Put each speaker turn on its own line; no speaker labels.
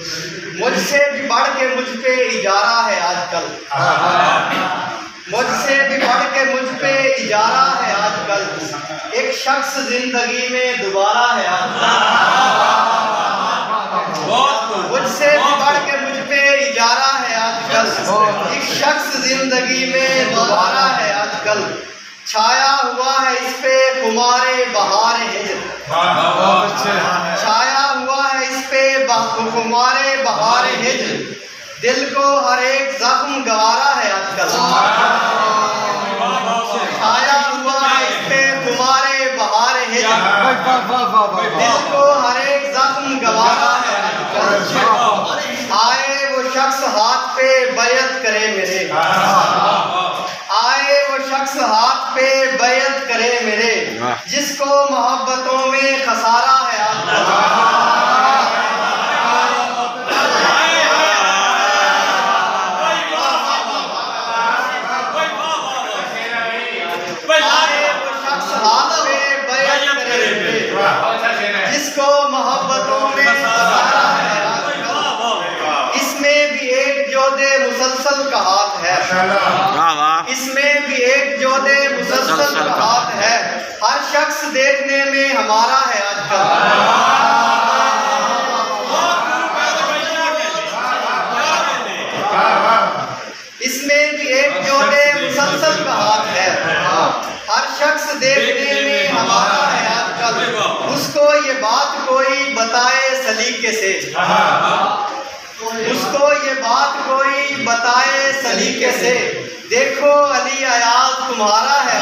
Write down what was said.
मुझसे भी बढ़ के मुझ पे इजारा है आजकल, मुझसे भी बढ़ के मुझ पे इजारा है आजकल, एक शख्स जिंदगी में दोबारा है आजकल। मुझसे भी बढ़ के मुझ पे इजारा है आजकल, एक शख्स जिंदगी में दोबारा है आजकल। छाया हुआ है इस पे कुमारे बहार हिज्र, छाया हुआ है इस पे कुमारे बहार हिज्र, दिल को हर एक जख्म गवारा है आजकल। छाया हुआ है इस पे कुमारे बहार हिज्र, दिल को हर एक जख्म गवारा है आजकल। आए वो शख्स हाथ पे बैयत करे मेरे, आए वो शख्स हाथ पे बैयत करे मेरे, जिसको मोहब्बतों में खसारा है आजकल। जिसको मोहब्बतों में खसारा है आजकल। इसमें भी एक जोदे मुसलसल का हाथ है, इसमें भी एक जोदे मुसलसल का हाथ है, हर शख्स देखने में हमारा है आजकल। इसमें भी एक जोदे मुसलसल का हाथ है, हर शख्स देखने में हमारा है आजकल। उसको ये बात कोई बताए सलीके से, उसको ये बात कोई बताए सलीके से, देखो अली अयाज तुम्हारा है।